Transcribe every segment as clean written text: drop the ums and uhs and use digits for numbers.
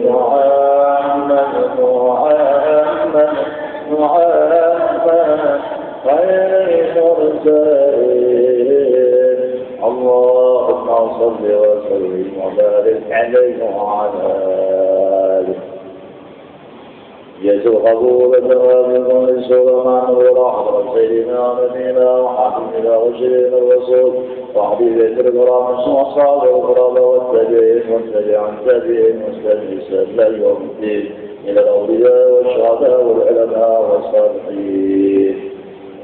محمد محمد محمد خير المرسلين اللهم صل وسلم وبارك عليه وعلى آله يسوع قبول ثوابكم للسلمان ورحمة سيدنا ونبينا وحبيبنا وشريف الرسول وحبيب الكرام والصحابة والقرابة والتابعين والتابعين والمسلمين إلى يوم الدين إلى الأولياء والشهداء والعلماء والصالحين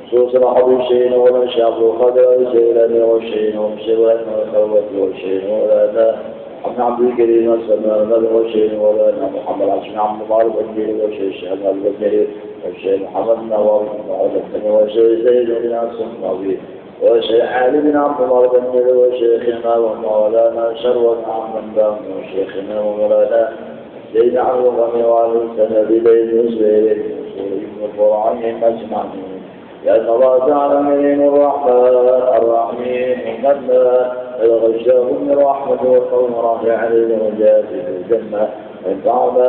خصوصا حبيب الشيخ والشيخ عبد القادر الجيلاني والشيخ ومشيبان والخوات والشيخ ولانا عبد عبد الكريم السلمان النبي والشيخ ولانا محمد عشان عبد المعروف الدين والشيخ شهاب البكري والشيخ محمد النوار والشيخ زيد بن عاصم النبي والشيخ علي بن عبد الله الدين وشيخنا ومولانا شروة عبد الله وشيخنا ومولانا سيدنا عبد الغني وعلي السند بن مسلم ابن القرآن أجمعين يا الله تعالى من الرحمن منا الغشاء من رحمته والقوم راجع عليه وجاء في الجنة وانفعنا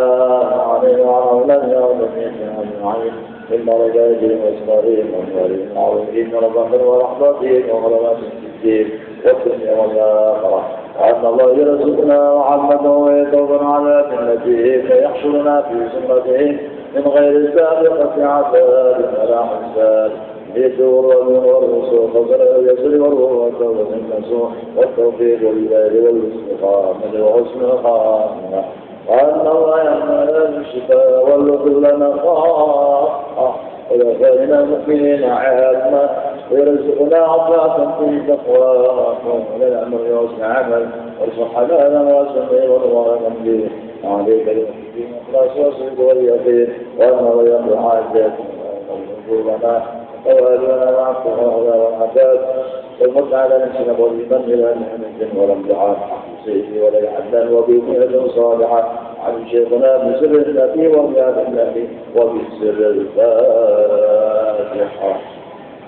عليه وعلى أولادنا وجميع أجمعين من درجاتهم وإسرائيل وإسرائيل المعروفين ورحمة ورحمتهم وغلبات الدين والدنيا والآخرة وأن الله يرزقنا وعمته ويتوب على ملتهم فيحشرنا في سنتهم من غير سابقة عذاب ولا حساب يسور والرسول فضل اليسر والتوبة النصوح والتوفيق لله والاستقامة وحسن الخاتمة وأن الله يمنع الشفاء واللطف لنا خاصة ويغفرنا المؤمنين عامة ويرزقنا عطاء في تقواه وللأمر وحسن عمل وارزق حلالا واسعا والله به عليك المسلمين واخلاص والصدق واليقين وأن الله يقضي حاجاتنا ونزولنا وأهلنا وعفونا والعباد والمد على نفسنا والإيمان إلى نعمة ولم تعاد سيدي ولا يحدث وبمئة صالحة عن شيخنا بسر النبي وبيان النبي وبسر الفاتحة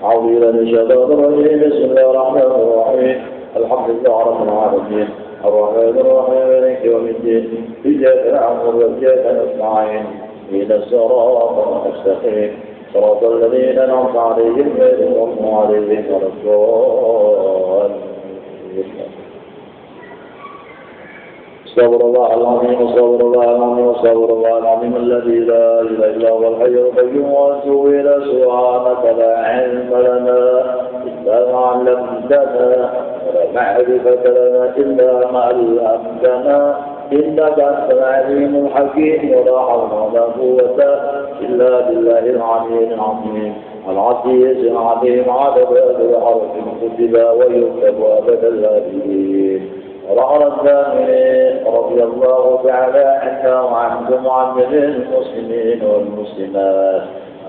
عظيما الشيطان الرجيم بسم الله الرحمن الرحيم الحمد لله رب العالمين الرحمن الرحيم مالك يوم الدين إياك نعبد وإياك نستعين اهدنا الصراط المستقيم صراط الذين أنعمت عليهم غير المغضوب عليهم ولا الضالين استغفر الله العظيم استغفر الله العظيم استغفر الله العظيم الذي لا اله الا هو الحي القيوم واتوب الى سبحانك لا علم لنا الا ما علمتنا ولا معرفه لنا الا ما علمتنا انك انت العليم الحكيم ولا حول ولا قوه الا بالله العلي العظيم العزيز العظيم عدد الحرف كتب ويكتب ابد الابدين وعلى الذاكرين رضي الله تعالى عنا وعن جميع المسلمين والمسلمات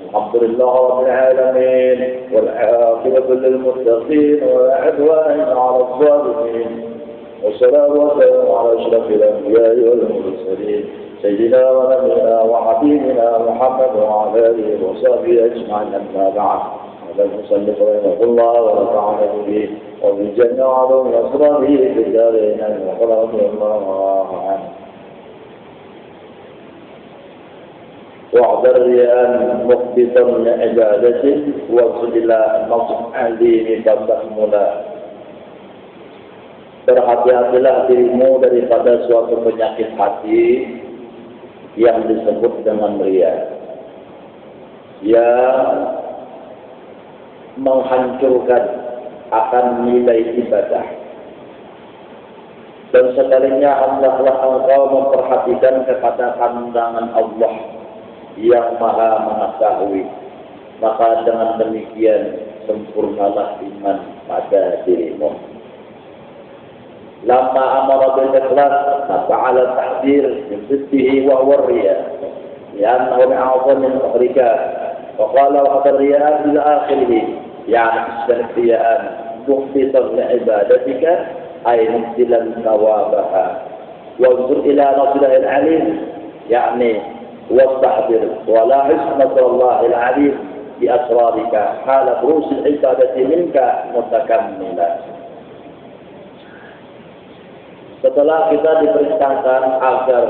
الحمد لله رب العالمين والعاقبة للمتقين ولا عدوان على الظالمين والصلاة والسلام على أشرف الأنبياء والمرسلين سيدنا ونبينا وحبيبنا محمد وعلى آله وصحبه أجمعين أما بعد المصنف رحمه الله ونفعنا به وبالجنة وعظم نصره في الدارين رضي الله عنه واعذر رياء مخبطا لعبادة وصل إلى نصح دين فتحملا berhati-hatilah dirimu daripada suatu penyakit hati yang disebut dengan riya yang menghancurkan akan nilai ibadah. Dan sekalinya hendaklah engkau memperhatikan kepada pandangan Allah yang maha mengetahui. Maka dengan demikian sempurnalah iman pada dirimu. Lama amara bil ikhlas fa'ala tahdir min ziddihi wa huwa riya. Liannahu min a'zami al-muhrikat. Wa qala wa qad riya ila akhirih. يعني استهزاء مخبطا لعبادتك أي مبدلا ثوابها وانظر إلى نصره العليم يعني واستحضر ولاحظ نصر الله العليم بأسرارك حال بروز العبادة منك متكملة. setelah kita diperintahkan agar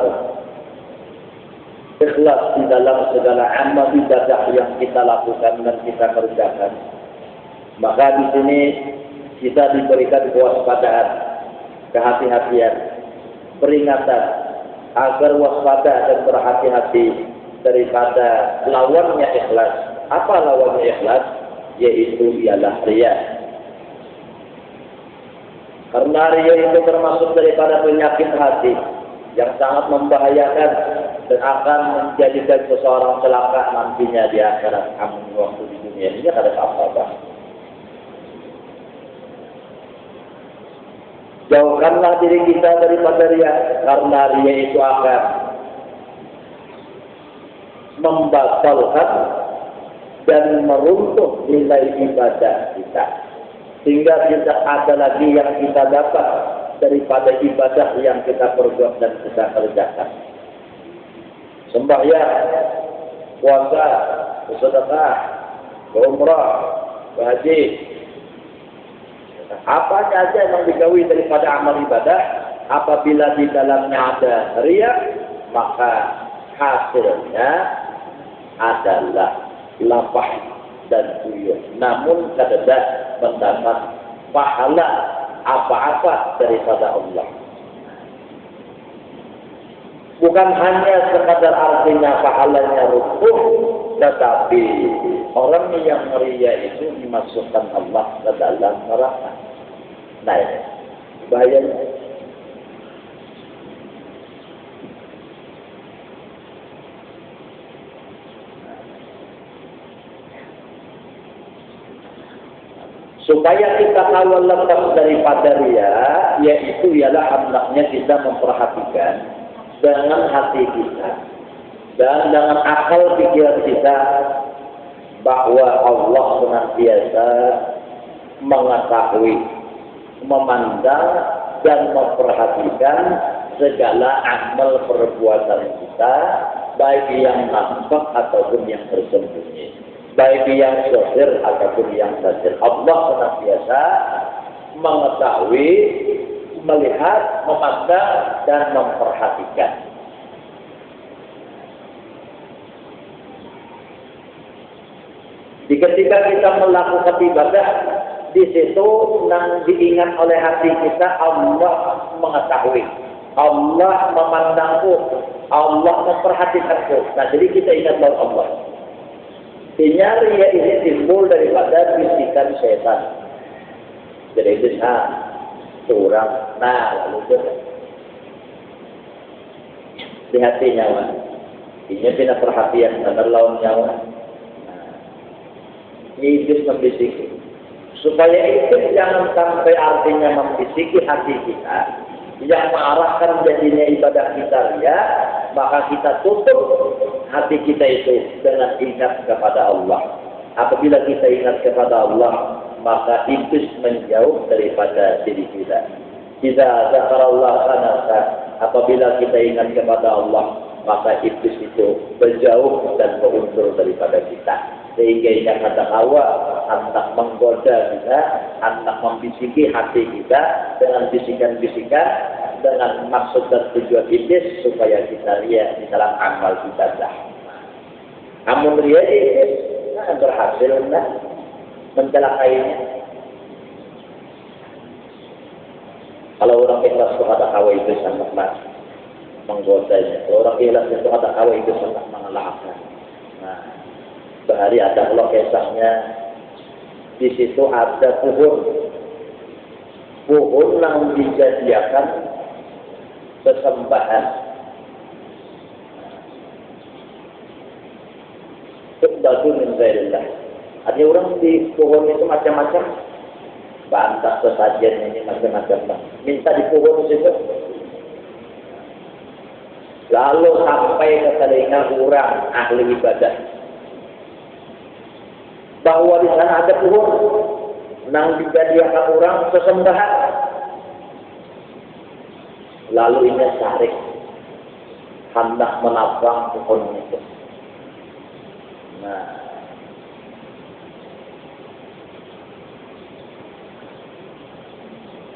ikhlas di dalam segala amal ibadah yang kita lakukan dan kita kerjakan, maka di sini kita diberikan kewaspadaan, kehati-hatian, peringatan agar waspada dan berhati-hati daripada lawannya ikhlas. Apa lawannya ikhlas? Yaitu ialah riya. Karena riya itu termasuk daripada penyakit hati yang sangat membahayakan dan akan menjadikan seseorang celaka nantinya di akhirat. Amin waktu di dunia ini ada apa-apa. Jauhkanlah diri kita daripada riya, karena riya itu akan membatalkan dan meruntuh nilai ibadah kita, sehingga tidak ada lagi yang kita dapat daripada ibadah yang kita perbuat dan kita kerjakan. Sembahyang, puasa, bersedekah, berumrah, berhaji, apa saja yang digawi daripada amal ibadah, apabila di dalamnya ada riya, maka hasilnya adalah lapah dan buyur. Namun tidak mendapat pahala apa-apa daripada Allah. Bukan hanya sekadar artinya pahalanya runtuh, tetapi orang yang riya itu dimasukkan Allah ke dalam neraka. Nah, bahayanya. Supaya kita tahu lepas daripada riya, yaitu ialah hendaknya kita memperhatikan dengan hati kita dan dengan akal pikiran kita bahwa Allah senantiasa mengetahui, memandang dan memperhatikan segala amal perbuatan kita, baik yang nampak ataupun yang tersembunyi, baik yang zahir ataupun yang batin. Allah senantiasa mengetahui, melihat, memandang dan memperhatikan. Ketika kita melakukan ibadah, di situ yang diingat oleh hati kita, Allah mengetahui, Allah memandangku, Allah memperhatikanku. Nah, jadi kita ingat bahwa Allah. Riya ini timbul daripada bisikan setan. Jadi itu curang. Nah, lalu itu di hati nyawa. Ini tidak perhatian dan lawan nyawa. Iblis membisiki. Supaya itu jangan sampai artinya membisiki hati kita, yang mengarahkan jadinya ibadah kita riya, maka kita tutup hati kita itu dengan ingat kepada Allah. Apabila kita ingat kepada Allah, maka iblis menjauh daripada diri kita. Jika zakarallah sanasa, apabila kita ingat kepada Allah, maka iblis itu berjauh dan berundur daripada kita. Sehingga yang ada hawa, hendak menggoda kita, hendak membisiki hati kita dengan bisikan-bisikan, dengan maksud dan tujuan iblis supaya kita riya di dalam amal ibadah. Namun riya iblis berhasil mencelakainya. Kalau orang ikhlas kepada hawa itu sangat menggodanya. Kalau orang ikhlas kepada hawa itu sangat mengelakkan. Nah, sehari ada kalau kisahnya, di situ ada pohon yang dijadikan sesembahan. Batu min ghairillah. Ada orang di pohon itu macam-macam, bantah sesajen ini macam-macam. Minta di pohon itu. Lalu sampai ke telinga orang ahli ibadah bahwa di sana ada pohon yang dijadikan orang sesembahan. Lalu ini Syarif hendak menabang pohon itu. Nah,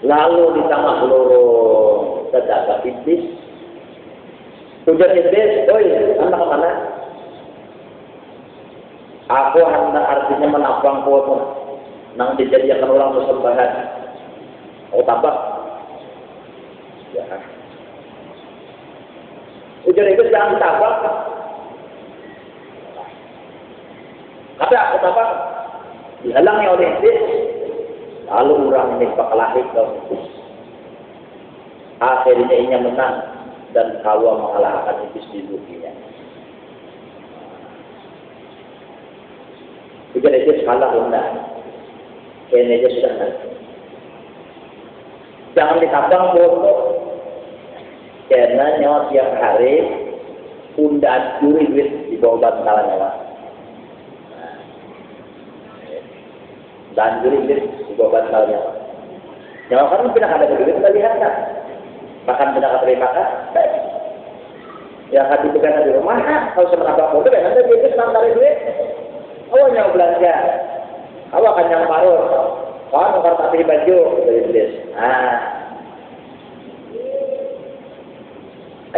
lalu di tengah lorong terdapat iblis. Ujar iblis, oi, anda kemana? Aku hendak artinya menabang pohon, nang dijadikan orang persembahan. Aku tabak. Ya. Ujar iblis jangan ditabak. Kata aku tabak. Dihalangi oleh iblis. Lalu orang ini berkelahi ke iblis. Akhirnya ia menang dan Hawa mengalahkan iblis di dunia. Jika dia salah undang, kayaknya dia sudah nanti. Jangan ditabang foto, karena nyawa tiap hari undang curi duit di bawah bantalan nyawa. Dan curi duit di bawah bantalan nyawa. Nyawa kan tidak ada duit, kita lihat kan. Bahkan tidak terima kan. Ya hati bukan di rumah, kalau saya menabang foto, kan ada duit, nanti duit. Awalnya belanja, awal kan yang parur, kawan nukar tak pilih baju dari iblis.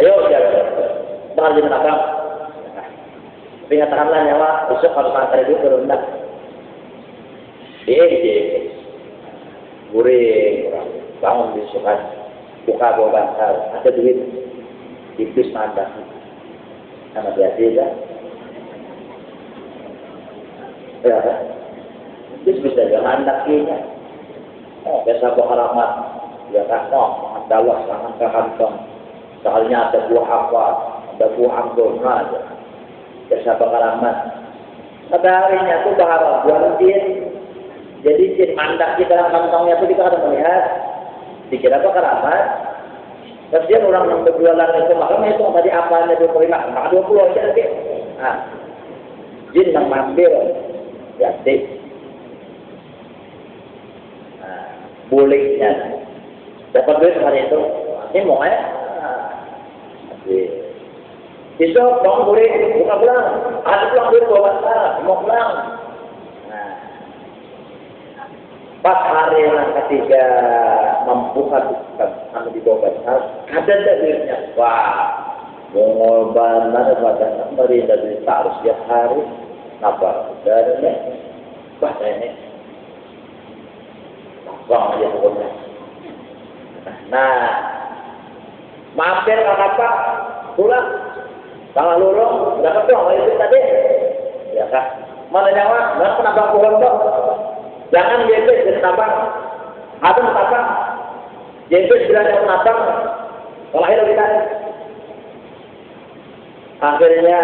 Ayo jalan, bakal jadi menabang. Pengetahuanlah nyawa, besok harus antar itu ke rendah. Guring, bangun besok kan, buka bawa bantal, ada duit, iblis mandat, sama biasa kan. Ya, itu bisa jangan anaknya. Biasa berharamat, ya kan? Makan dawas, makan kantong. Soalnya ada buah apa, ada buah anggur, aja. Biasa berharamat. Pada harinya itu berharap buah jin. Jadi jin mandak di dalam kantongnya itu kita ada melihat. Dikira berharamat. Kemudian orang yang berjualan itu makanya itu tadi apanya 25, maka 20 aja lagi. Jin yang mampir. Jadi, bolehnya dapat duit hari itu, ini mau ya? Besok dong boleh buka pulang, ada pulang duit bawa mau pulang. Pas hari yang ketiga membuka anu di bawah bantal, ada duitnya. Wah, mengorbankan pada memberi dari harus setiap hari. Apa? Dan ini, bahasa ini, bang aja pokoknya. Nah, mampir apa? Pulang, kalau lurung, dapat dong itu tadi, ya kan? Mana nyawa? Nggak pernah bang pulang dong. Jangan jadi tabang, atau tabang. Jadi bilangnya menabang, kelahir kita. Akhirnya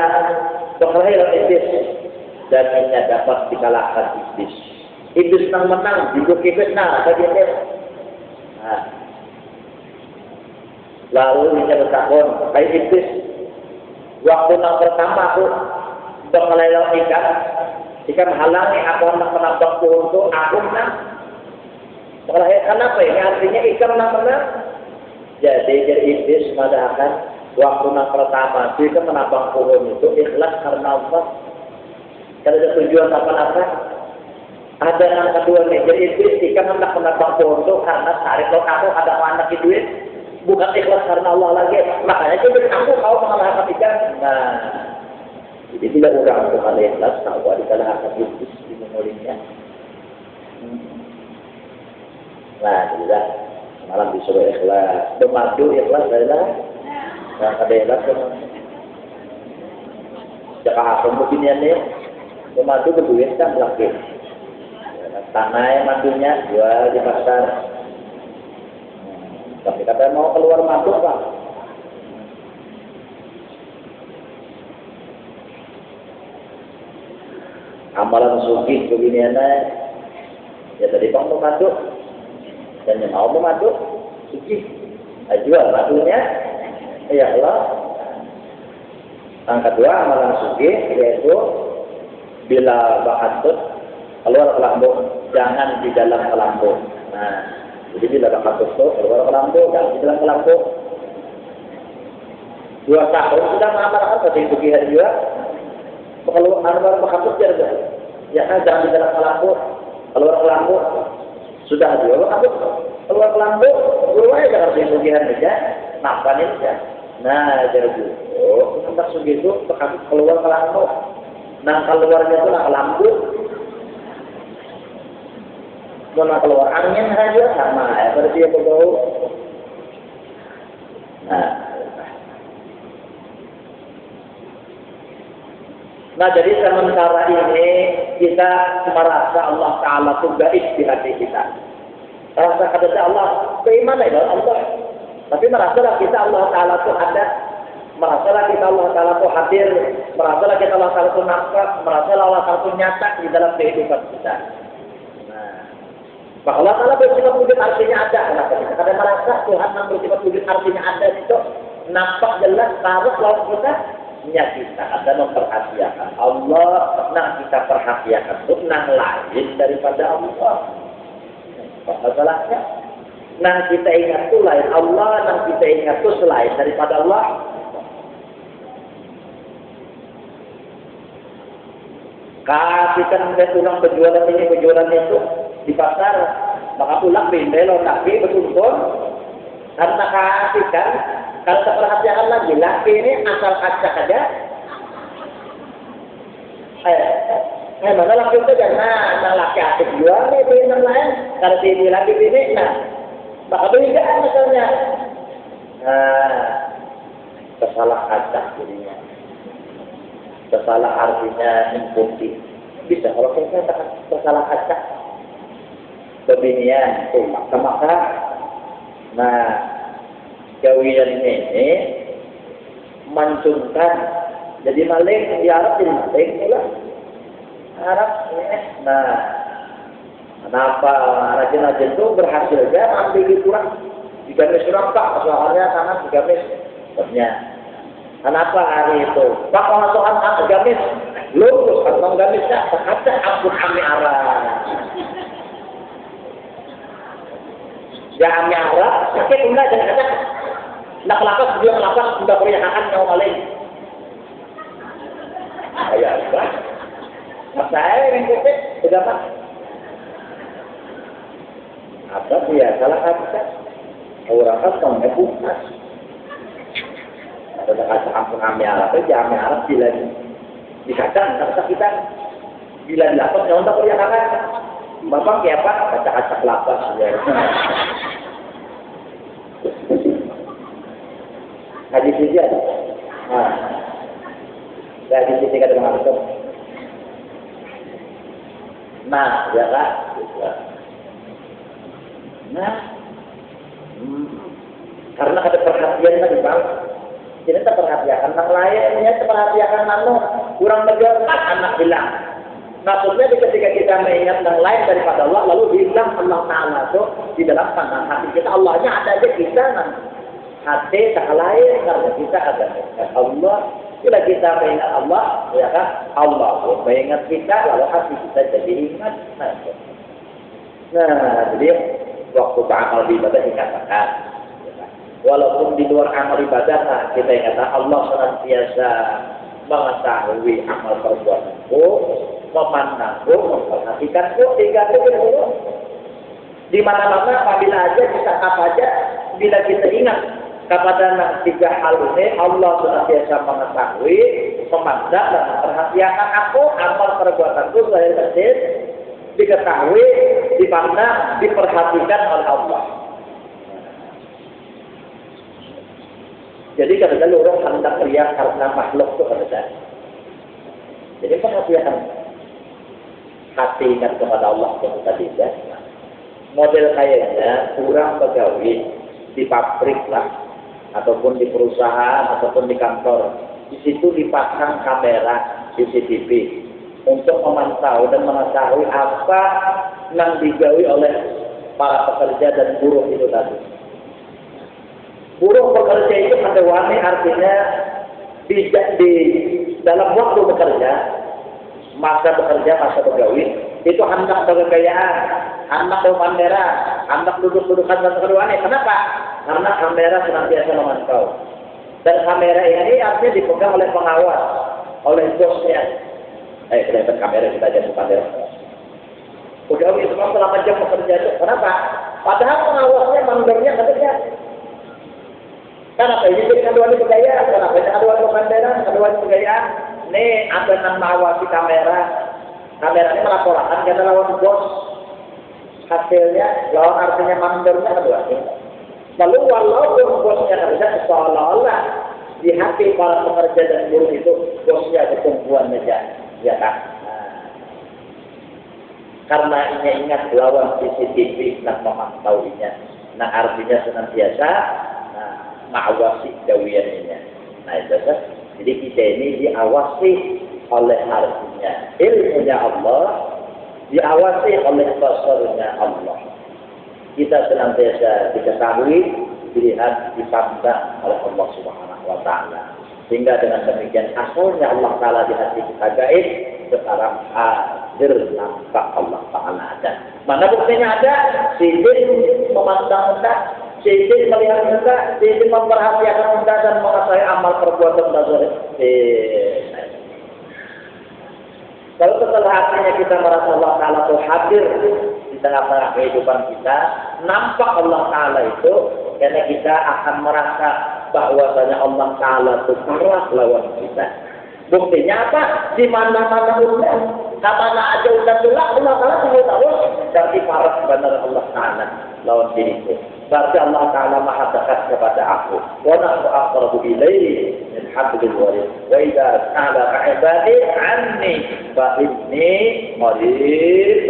kelahir iblis. Dan ini dapat dikalahkan iblis. Iblis menang, hidup iblis bagi dia. Lalu dia bertakon, hai iblis, waktu yang pertama aku berkelelau ikan halangi aku hendak menambah pohon itu, aku menang. Kenapa ini artinya ikan menang? Jadi iblis mengatakan waktu yang pertama dia menambah pohon itu ikhlas karena Allah. Kalau ada tujuan apa-apa, ada yang kedua nih, jadi iblis ikan hendak menabang pohon itu karena sehari kalau kamu ada anak duit, bukan ikhlas karena Allah lagi, makanya jadi kamu kau mengalahkan ikan. Nah, jadi tidak orang untuk hal ikhlas, tahu ada kalahkan iblis di memulihnya. Nah, jadi malam disuruh ikhlas, bermadu ikhlas adalah, nah ada ikhlas kan, jika aku beginian nih. Madu berduit kan lagi. Tanah madunya jual di pasar. Tapi kata mau keluar madu Pak. Amalan suci beginiannya. Ya tadi bang mau madu. Dan yang mau madu suci. Jual madunya. Ya Allah. Yang kedua amalan suci yaitu bila bakatut keluar ke lambung, jangan di dalam ke lambung. Nah, jadi bila bakatut itu keluar ke lambung, jangan di dalam ke lambung. 2 tahun sudah mengamalkan pasti bukihan juga. Kalau keluar bakatut ya kan jangan di dalam ke lambung, keluar ke lambung. Sudah juga bakatut keluar ke lambung, guru aja kalau sugihan aja, makan aja. Nah, jadi hendak sugih itu keluar ke lampu. Nah, keluarnya itu lah lampu. Mau keluar angin aja sama ya, berarti dia berbau. Nah, jadi sementara ini kita merasa Allah Ta'ala itu gaib di hati kita. Rasa kata Allah, bagaimana ya Allah? Tapi merasalah kita Allah Ta'ala itu ada. Merasalah kita Allah Ta'ala itu hadir. Merasalah kita Allah Ta'ala itu nampak. Merasalah Allah Ta'ala itu nyata di dalam kehidupan kita. Nah, Allah Ta'ala bersifat wujud artinya ada. Kenapa kita kadang merasa Tuhan yang bersifat wujud artinya ada itu nampak jelas taruh lawan kita. Nya kita ada memperhatikan Allah, nah kita perhatikan itu nah lain daripada Allah. Masalahnya, nah kita ingat itu lain Allah, nah kita ingat itu selain daripada Allah. Kasihkan orang berjualan ini berjualan itu di pasar, maka pulang bimbel laki betul-betul karena kasihkan. Kalau kita perhatikan lagi, laki ini asal kaca saja. Mana laki itu karena laki asik jual nih di yang lain. Kalau ini lagi ini, nah, maka beda misalnya. Kesalah kaca jadinya. Kesalah artinya mengikuti. Bisa kalau kita katakan kesalah kaca. Kebinian, maka. Nah. Gawian ini mancungkan jadi maling di Arab jadi maling pula Arab nah kenapa rajin-rajin itu berhasil dia ambil di kurang digamis kurang pak soalnya sangat digamis kenapa hari itu pak kalau soal gamis lulus kalau gamisnya terkata ampun kami Arab ya kami Arab sakit enggak jangan kata nak lapas dia melapas sudah peryahaan yang maling. Ayah, saya yang kopek sudah pak. Apa dia salah kata? Orang kan tahu nebukas. Ada kata ampun kami Arab, kami Arab bila dikacang kata kita bila dilapas jangan tak peryahaan. Bapak siapa? Kata-kata lapas ya. Hadis ini ada. Hadis ini kata maksud. Nah, ya kan? Nah, karena ada perhatian tadi bang. Jadi kita perhatikan anak lainnya, perhatikan anak kurang menjelaskan anak bilang. Maksudnya ketika kita mengingat yang lain daripada Allah, lalu bilang Allah Ta'ala itu di dalam tangan hati kita, Allahnya ada aja kita nanti. Hati tak lain karena kita ada Allah. Bila kita mengingat Allah, ya kan? Allah pun mengingat kita, lalu hati kita jadi ingat. Nah, jadi waktu beramal ibadah dikatakan, walaupun di luar amal ibadah, kita ingat Allah senantiasa mengetahui amal perbuatanku, memandangku, memperhatikanku, dulu. Di mana-mana, apabila aja, bisa apa aja, bila kita ingat kepada tiga hal ini, Allah senantiasa mengetahui, memandang dan memperhatikan aku, amal perbuatanku saya tertib, diketahui, dipandang, diperhatikan oleh Allah. Jadi kadang-kadang orang hendak teriak karena makhluk itu kadang. Jadi perhatikan hati ingat kepada Allah yang tadi ya. Model kayaknya kurang pegawai di pabrik lah, ataupun di perusahaan, ataupun di kantor. Di situ dipasang kamera CCTV untuk memantau dan mengetahui apa yang digawi oleh para pekerja dan buruh itu tadi. Buruh bekerja itu ada wani artinya di dalam waktu bekerja, masa bekerja, masa pegawai itu hendak berkekayaan, hendak berpandera, hendak duduk-dudukan dan keduanya. Kenapa? Karena kamera senantiasa memantau. Dan kamera ini artinya dipegang oleh pengawas, oleh bosnya. Kelihatan kamera kita jadi pandera. Udah semua selama jam bekerja itu. Kenapa? Padahal pengawasnya mandornya kerja. Kenapa ini kedua kegayaan? Kenapa ini kedua kepandaian? Kedua kegayaan? Nih ada yang mengawasi kamera. Kamera ini melaporkan karena lawan bos. Hasilnya lawan artinya mandornya kedua. Lalu walaupun bosnya kerja seolah-olah di hati para pekerja dan buruh itu bosnya ketumbuhan meja, ya kan? Karena ini ingat lawan CCTV nak memantauinya, nah artinya senantiasa mengawasi gawiannya. Nah itu kan. Jadi kita ini diawasi oleh artinya ilmunya Allah, diawasi oleh basarnya Allah. Kita senantiasa diketahui, dilihat, dipandang oleh Allah Subhanahu wa Ta'ala. Sehingga dengan demikian asalnya Allah Ta'ala di hati kita gaib, sekarang hadir nampak Allah Ta'ala ada. Mana buktinya ada? Sidin memandang muka, sidin melihat muka, sidin memperhatikan muka dan mengetahui amal perbuatan dasar. Kalau setelah hatinya kita merasa Allah Ta'ala itu hadir di tengah-tengah kehidupan kita, nampak Allah Ta'ala itu, karena kita akan merasa bahwasanya Allah Ta'ala itu parah lawan kita. Buktinya apa? Di mana-mana udah, mana aja udah gelap, Allah Ta'ala tahu. Berarti parah benar Allah Ta'ala lawan diriku. Berarti Allah Ta'ala maha dekat kepada aku. Wa nahnu aqrabu ilayhi min hablil warid. Wa idza sa'alaka 'ibadi 'anni fa inni qarib.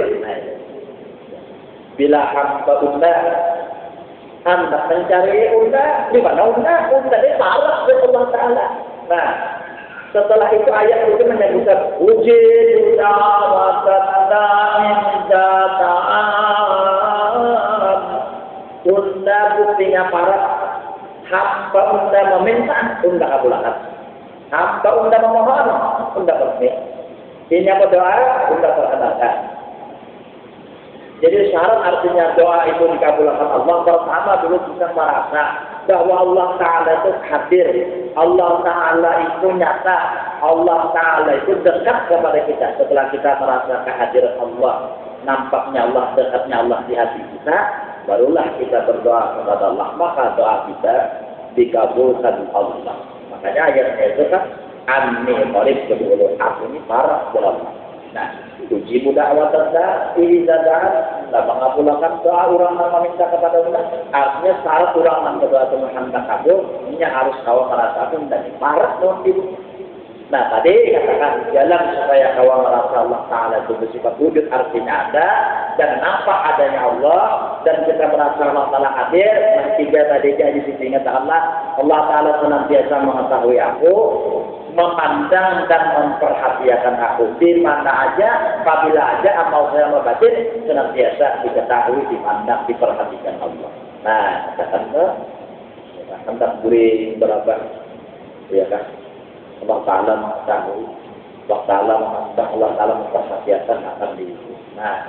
Bila hamba hendak mencari di mana di parah oleh Allah Ta'ala. Nah, setelah itu ayat itu menyebutkan wujud da'watana inda unda buktinya para hamba unda meminta unda kabulkan, hamba unda memohon unda bersih, ini apa doa unda perkenalkan. Jadi syarat artinya doa itu dikabulkan Allah. Pertama dulu kita merasa bahwa Allah Ta'ala itu hadir, Allah Ta'ala itu nyata, Allah Ta'ala itu dekat kepada kita. Setelah kita merasa kehadiran Allah, nampaknya Allah, dekatnya Allah di hati kita, barulah kita berdoa kepada Allah, maka doa kita dikabulkan Allah. Makanya ayatnya itu kan anni qarib kedua aku ini parah dalam. Nah, uji muda awal tanda ini dadaan tak mengabulkan doa orang yang meminta kepada Allah. Artinya syarat orang yang berdoa Tuhan tak kabul, ini harus kau merasakan dan parah dalam hidup. Nah tadi katakan jalan supaya kau merasa Allah Ta'ala itu bersifat wujud, artinya ada dan nampak adanya Allah, dan kita merasa Allah Ta'ala hadir. Yang tiga tadi di sisi ingat Allah Ta'ala senantiasa mengetahui aku, memandang dan memperhatikan aku di mana aja, apabila aja amal saya membatin senantiasa diketahui, dipandang, diperhatikan Allah. Nah katakan tentang guring berapa, ya kan? Allah Ta'ala mengetahui, Allah Ta'ala memandang, Allah Ta'ala memperhatikan akan diri. Nah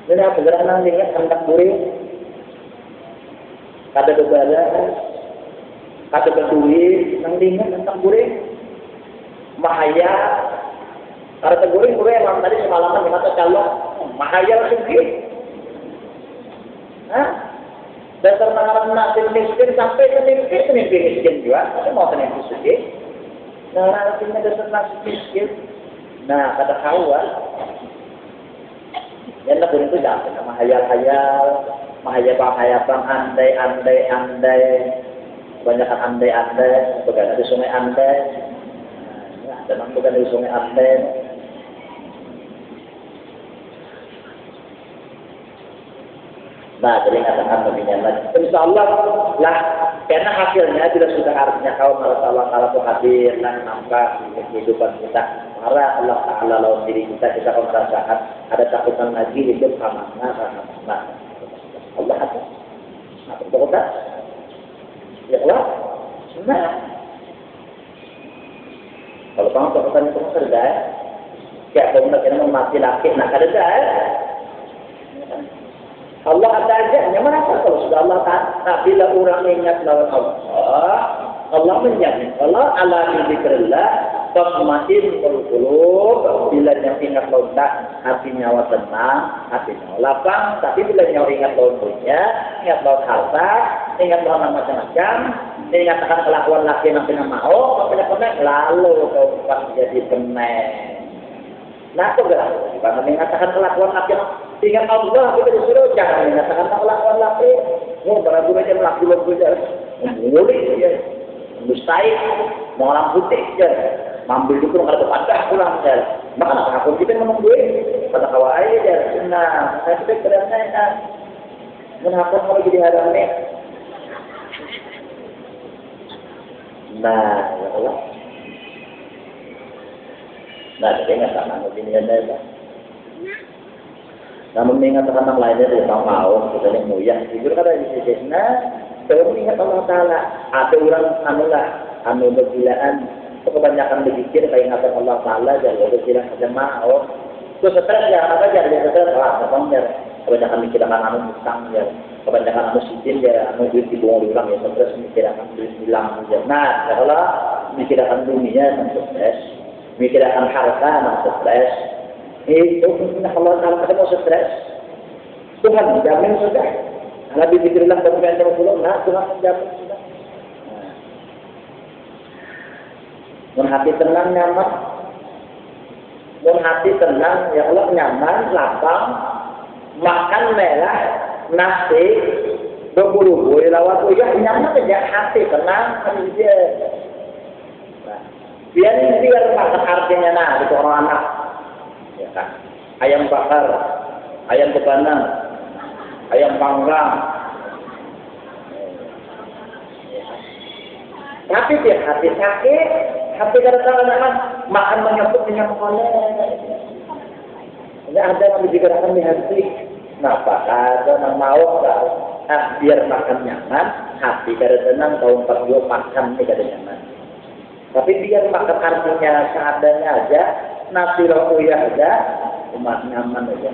ini apa gerakan ingat tentang guring, kada berbeda, kada berduit, nang ingat tentang guring. Mahaya, karena teguring gue emang tadi semalaman di mata calon mahaya sugi. Dasar mengarang nasib miskin sampai ke mimpi miskin juga. Ada mau mimpi sugi. Nah, artinya dasar nasib miskin. Nah, kata kawan, yang teguring itu jangan sama hayal-hayal, mahayatan andai, kebanyakan andai, begadang di sungai andai. Dan bukan di sungai Aten. Nah, jadi katakan lebihnya lagi. Insya Allah lah, karena hasilnya tidak sudah artinya kau merasa Allah Ta'ala itu hadir dan nampak di kehidupan kita. Marah Allah Ta'ala lawan diri kita akan merasakan ada takutan lagi hidup sama. Nah, Allah ada. Nah, betul tak? Ya Allah. Nah. Kalau kamu takutan itu kerja, kayak kamu nak kena mati laki nak kerja. Allah ada aja, nyaman apa kalau sudah Allah tak? Bila orang ingat lawan Allah menjamin. Allah ala dzikrillah Tatma'innul qulub, bila nyawa ingat lontak, hatinya tenang, hatinya lapang. Tapi bila nyawa ingat lontongnya, ingat laut harta, ingat laut macam-macam, ingat akan kelakuan laki yang tidak mau, makanya penek lalu kau jadi penek. Nah, itu gerak. Karena mengatakan kelakuan laki, ingat Allah kita disuruh jangan mengatakan kelakuan laki. Oh, barang gue aja laki-laki aja, mulik aja, mustahil, mau orang putih aja. Mambil itu kalau ada padah pulang ya. Maka aku kita menungguin pada kawai aja. Nah, saya sudah berani. Kenapa kalau jadi haramnya? Nah, ya Allah. Nah, jadi nggak sama begini aja. Namun mengingat tentang lainnya tidak mau, kita yang mulia. Itu kada di sisi. Nah, kalau mengingat Allah Taala, ada orang anu bergilaan. Kebanyakan berpikir kayak ingatan Allah Ta'ala jadi berkira saja mau itu stres ya apa aja dia stres kebanyakan mikirkan anu utang ya kebanyakan anu sitin ya anu duit dibuang diulang ya stres mikirkan duit hilang aja. Nah kalau mikirkan dunia tentu stres mikirkan harta tentu stres itu Allah Ta'ala kita mau stres Tuhan jamin sudah Nabi Fikirullah nah Tuhan jamin sudah. Mun hati tenang nyaman, mun hati tenang ya Allah nyaman, lapang, makan merah, nasi, berburu-buru lawat ya nyaman aja hati tenang aja. Biar makan artinya nah itu orang anak, ya kan? Ayam bakar, ayam bekanang, ayam panggang. Tapi dia hati sakit. Hati kadang-kadang makan menyebut dengan makanan. Ini ada yang dikatakan di hati. Kenapa? Ada yang mau tak? Biar makan nyaman, hati kadang-kadang tahun 40 makan ini kadang nyaman. Tapi biar makan artinya seadanya aja, nasi rohuyah aja, umat nyaman aja.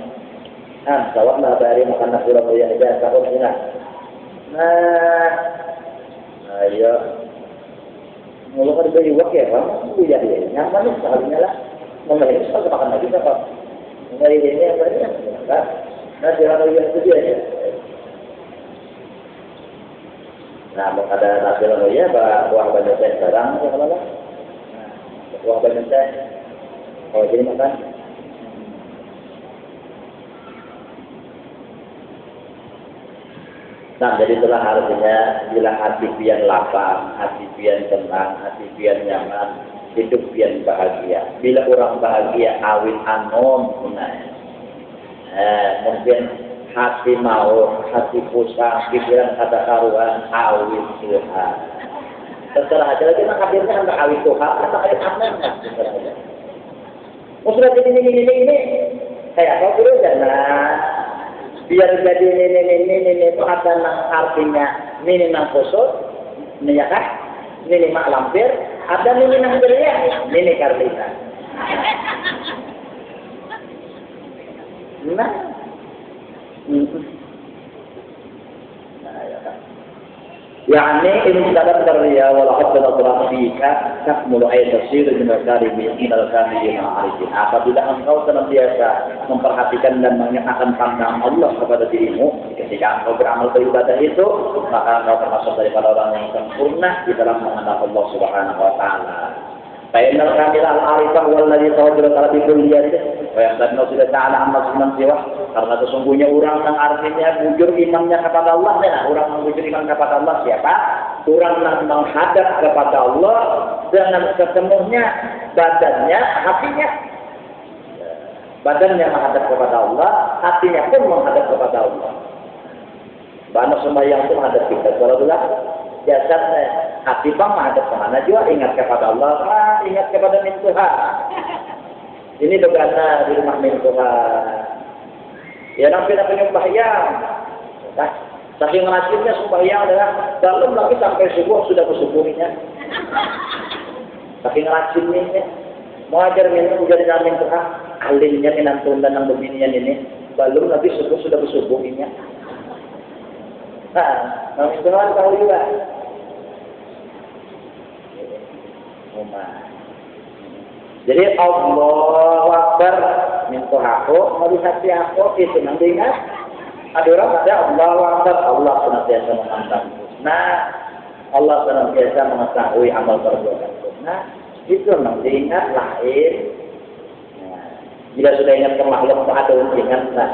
Jawablah dari makan nasi rohuyah aja, takut enggak? Nah, ayo. Mula kan dari waktu ya, kamu punya dia nyaman sekalinya lah. Mengenai itu kalau makan lagi apa? Mengenai ini apa ini? Kan? Nah, jangan yang itu aja. Nah, ada nasi rohnya, buah banyak teh barang, ya kalau lah. Buah banyak teh. Kalau jadi makan. Nah, jadi itulah artinya bila hati pian lapang, hati pian tenang, hati pian nyaman, hidup pian bahagia. Bila orang bahagia awit anom mungkin hati mau, hati pusat, pikiran kata karuan awit Tuhan. Terserah aja lagi nak hadirnya antara awit Tuhan atau awit anom. Terserah aja. Sudah ini. Kayak kau dulu jangan. Biar jadi ini itu ada artinya ini nang kusut, ini ya kah? Ini mak lampir, ada ini nang belia, ini karlita. Nah, يعني إن كتبت الرياء ولقد نظرت فيك تكمل أي تفسير من الكاملين العارفين. Apabila engkau senantiasa memperhatikan dan mengenakan pandangan Allah kepada dirimu ketika engkau beramal beribadah itu, maka engkau termasuk daripada orang yang sempurna di dalam mengenal Allah Subhanahu wa taala. Fainal kamil al-arifah walladzi tawajjala ala bikulliyatihi wa yaqtadna sudah ta'ala amma sunan siwa karena sesungguhnya orang yang artinya bujur imannya kepada Allah orang yang bujur iman kepada Allah siapa? Orang yang menghadap kepada Allah dengan sepenuhnya badannya, hatinya menghadap kepada Allah, hatinya pun menghadap kepada Allah. Bahwa sembahyang itu menghadap kita kalau jasadnya hati bang menghadap kemana juga ingat kepada Allah, ingat kepada min Tuhan. Ini begana di rumah min Tuhan. Ya nanti sembahyang. Saking rajinnya sembahyang adalah dalam lagi sampai subuh sudah bersubuhnya. Saking rajinnya. Mau ajar minum menjadi min Tuhan. Alimnya minantun dan yang beginian ini. Belum lagi subuh sudah bersubuhnya. Nah, min Tuhan tahu juga. Jadi Allahu Akbar minta aku, melihat aku itu nanti ingat. Ada orang ada Allahu Akbar, Allah senantiasa memandang. Nah, Allah senantiasa mengetahui amal perbuatan. Nah, itu nanti ingat lain. Nah, bila sudah ingat ke makhluk ada ingatlah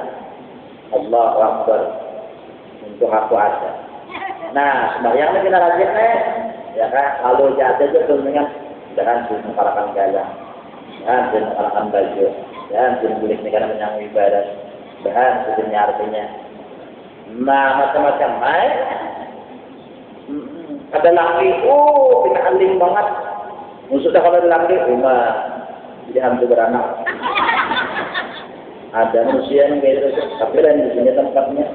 Allahu Akbar untuk aku ada. Nah, sembahyang kita rajin ya kan. Lalu jatuh itu dengan jangan mengkalakan gaya. Jangan mengkalakan baju, jangan boleh negara menyambut ibadah, jangan sebenarnya artinya. Nah macam-macam, ada laki, kita aling banget. Sudah kalau ada laki, rumah jadi hantu beranak. Ada manusia yang gitu, tapi lain di sini tempatnya.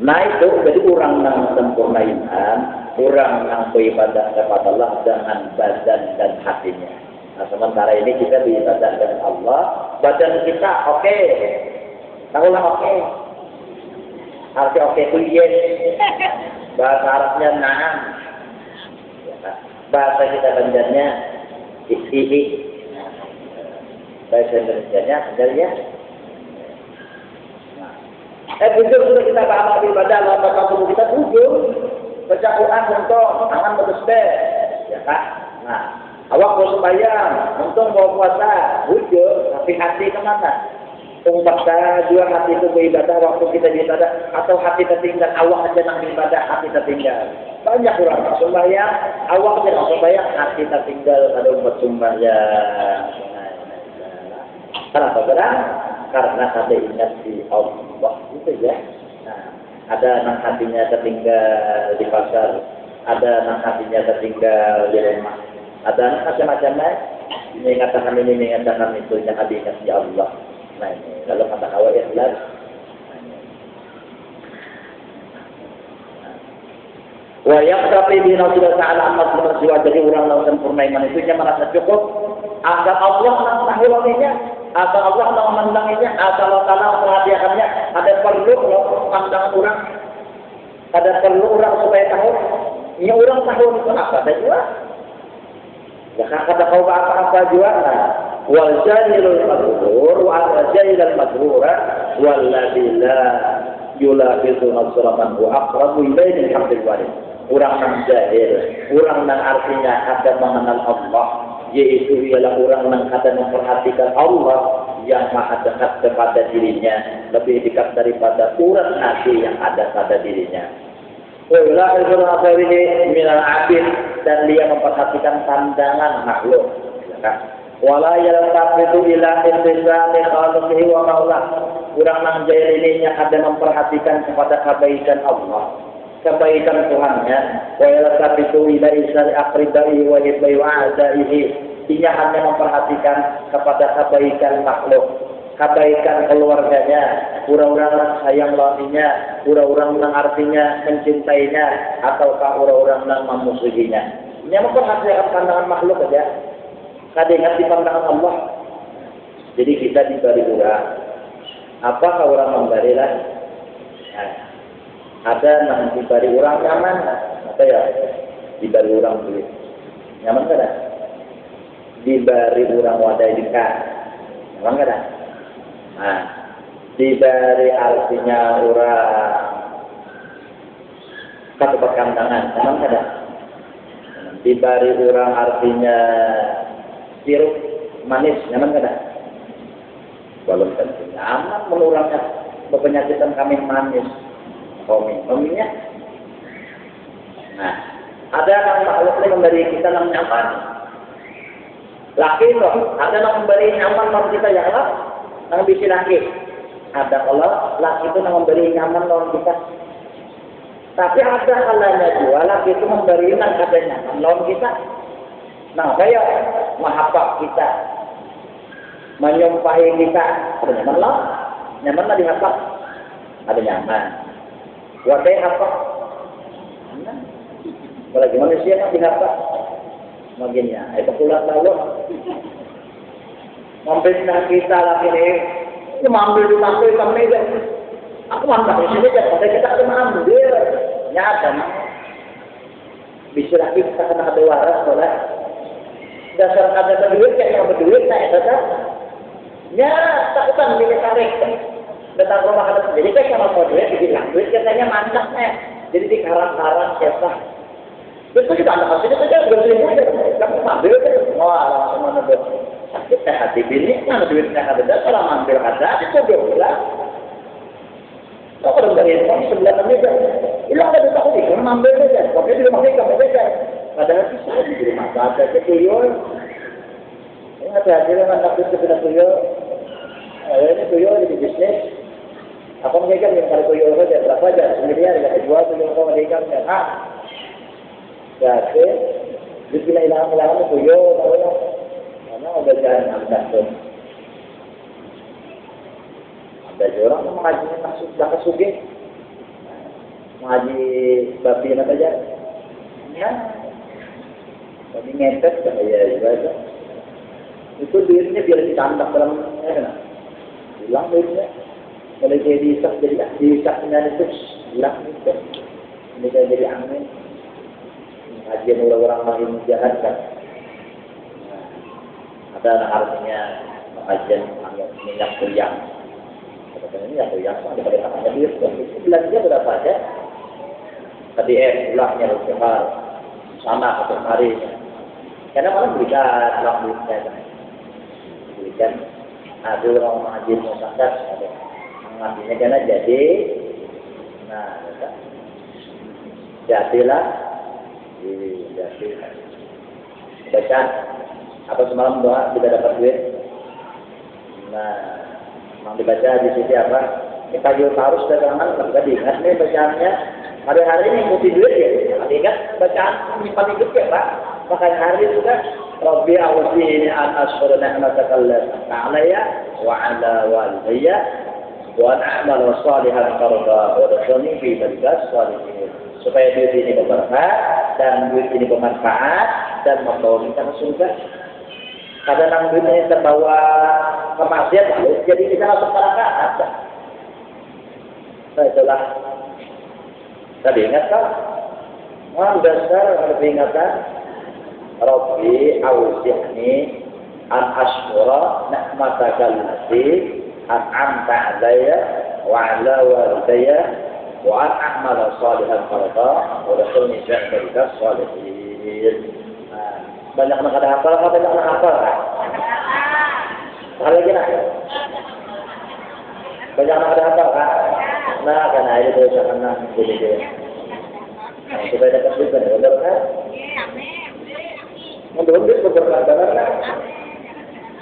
Nah itu jadi orang yang sempurna iman, orang yang beribadah kepada Allah dengan badan dan hatinya. Nah sementara ini kita beribadah dengan Allah, badan kita oke, tahulah oke, arti oke itu yes, bahasa Arabnya na'am, bahasa kita banjarnya ihi, bahasa Indonesianya sebenarnya. Jujur sudah kita paham ibadah Allah bakal tubuh kita jujur, baca Quran untuk tangan bertasbih, ya kan? Nah, awak mau sembahyang, untung mau puasa, jujur, tapi hati kemana? Umpamanya dua hati itu beribadah waktu kita beribadah, atau hati tertinggal, awak aja nang beribadah, hati tertinggal. Banyak orang yang sembahyang, awak aja nang sembahyang, hati tertinggal kalau buat sembahyang. Kenapa berang? Karena ada ingat di Allah itu ya. Nah, ada nang hatinya tertinggal di pasar, ada nang hatinya tertinggal di rumah, ada nang macam-macam ini mengatakan ini mengatakan itu yang ada ingat di Allah. Nah ini kalau kata awal ikhlas. Wa yaqtabi bi Rasulullah ta'ala amma siwa, jadi orang yang sempurna iman itu yang merasa cukup agar Allah mengetahuinya, agar Allah memenanginya, agar Allah menghadiahkannya. Ada perlu pandangan orang, ada perlu orang supaya tahu. Ini orang tahu itu apa? Ada juga. Ya kata kau apa juga. Wal jahilul maghfur wa jahilul maghfura walladzi la yulafizu nasraman wa aqrabu ilaihi min hablil warid. Orang yang jahil, orang yang artinya ada mengenal Allah, yaitu ialah orang yang ada memperhatikan Allah yang maha dekat kepada dirinya, lebih dekat daripada urat nasi yang ada pada dirinya. Wallah ini minal abid, dan dia memperhatikan pandangan makhluk. Wala yaltafitu ila intisani khaliqihi wa maulah. Orang yang jahil ini ada memperhatikan kepada kebaikan Allah, kebaikan Tuhannya. Wa yaltafitu ila isari aqridai wa hibbai wa a'daihi. Dia hanya memperhatikan kepada kebaikan makhluk, kebaikan keluarganya, orang-orang sayang lawannya, orang-orang yang artinya mencintainya, ataukah orang-orang yang memusuhinya. Dia memperhatikan pandangan makhluk saja, kada ingat di pandangan Allah. Jadi kita diberi orang, apakah orang memberi lah? Nah, ada yang diberi orang nyaman, apa ya? Diberi orang duit, nyaman kada? Diberi orang wadah dekat, nyaman kada? Nah, diberi artinya orang ketupat kandangan, nyaman kada? Diberi orang artinya sirup manis, nyaman kada? Belum tentu nyaman menurunkan penyakitan kami manis, kominya. Nah, ada yang makhluk ini memberi kita yang nyaman. Laki loh, ada yang memberi nyaman lawan kita ya Allah, yang bisa laki. Ada kalau laki itu yang memberi nyaman lawan kita. Tapi ada kalanya juga laki itu memberi yang katanya nyaman lawan kita. Nah, kayak mahabbah kita, menyumpahi kita, ada nyaman lah, nyaman lah dihafal, ada nyaman. Wadai apa? Apalagi manusia kan dihafal, bagiannya. Itu pulang lalu, memfitnah kita lagi ini mengambil kami aja. Aku mantap di sini aja, pada kita akan mengambil, nyata. Bisa lagi kita kena ada waras, boleh. dasar ada berduit kayak yang berduit saya kata. Ya, takutan pilih tarik. Datang rumah ada sendiri kayak sama duit dibilang duit katanya mantapnya. Jadi di karang-karang siapa? Terus kita anak kasih saja bersih aja. Kamu ambil kan? Wah, langsung mana tuh? Sakit hati bini, mana duitnya ada? Kalau ambil ada, itu bilang. Kau kalau dari handphone sebelah meja, hilang ada tak sih? Kamu ambil saja. Kau di rumah kamu saja. Padahal bisa di rumah saja tuyul. Ini hati-hati dengan takut kepada tuyul. Ini tuyul di bisnis. Apa mereka yang kalau tuyul saja berapa aja? Sendirian tidak dijual tuyul kau mereka kan? Jadi, bila hilang-hilang tuyul, karena udah jalan amdas tuh. Ada orang mengaji masuk dah suge, mengaji babi apa aja, ya, babi ngepet ya juga. Itu duitnya biar ditambah dalam, hilang duitnya. Kalau jadi isaknya itu hilang itu, ini jadi angin. Kajian orang lain jahat kan. Ada artinya kajian minyak tuyang. Katanya minyak tuyang ada pada tangannya dia. Belanja berapa aja? Tadi ulahnya berapa? Sama satu hari. Karena malah berikan uang duitnya. Berikan ada orang mengaji musadas ada mengambilnya karena jadi. Nah, jadilah. Jadi bacaan atau semalam doa tidak dapat duit. Nah, mau dibaca di sini apa? Ini kayu harus dagangan nggak diingat nih bacaannya. Hari-hari ini ikuti duit ya. Ingat bacaan menyimpan hidup ya Pak. Makanya hari juga Rabbi a'udhini an ashkura ni'mataka allati alayya wa 'ala walidayya wa an a'mala salihan tarda wa adkhilni fi ibadika shalihin. Supaya duit ini bermanfaat dan duit ini bermanfaat dan membawa kita ke surga. Kadang duitnya terbawa ke maksiat, jadi kita masuk neraka. Nah itulah. Tadi ingat kan? Wah dasar ada peringatan. Rabbi awzi'ni an ashkura ni'mataka allati an'amta 'alayya wa 'ala walidayya wa a'mala salihan farada wa dakhilni jannata salihin. Banyak anak ada hafal, banyak anak hafal kan? Sekali lagi nak. Banyak anak ada hafal kan? Nah, karena itu saya kenal jadi dia. Supaya dapat duit kan, betul kan? Menurut dia berberkat benar kan?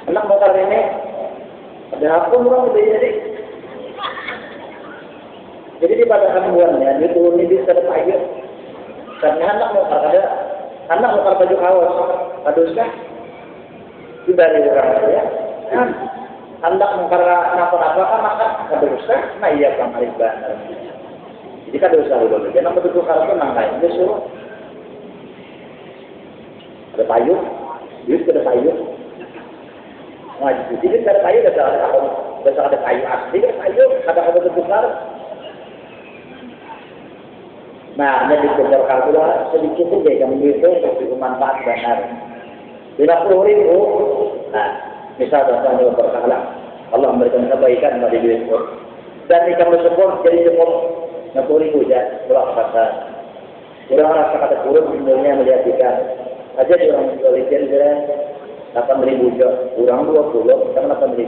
Anak motor ini ada hafal orang itu jadi. Jadi di pada kambuannya, dia turun di sana pagi. Karena anak mau baju kaos, haduskah? Dibalik orang ya. Anak mau apa kan maka haduskah? Nah iya Bang Arifan. Jadi kan dosa dulu. Dia nama tutup kartu nangkai. Dia suruh ada payung, dia ada payung. Nah jadi ada payung, ada payung asli, ada payung, ada tutup kartu. Nah, ini dikejar kalkula sedikit saja yang itu bermanfaat benar. 50.000. Nah, misal contohnya berkala, Allah memberikan kebaikan pada diri itu. Dan jika bersyukur jadi cukup 60.000 ya, berapa pasal. Kurang rasa kata kurang sebenarnya melihat ikan. Aja di orang Indonesia dia 8.000 juga, kurang 20, kan 8.000.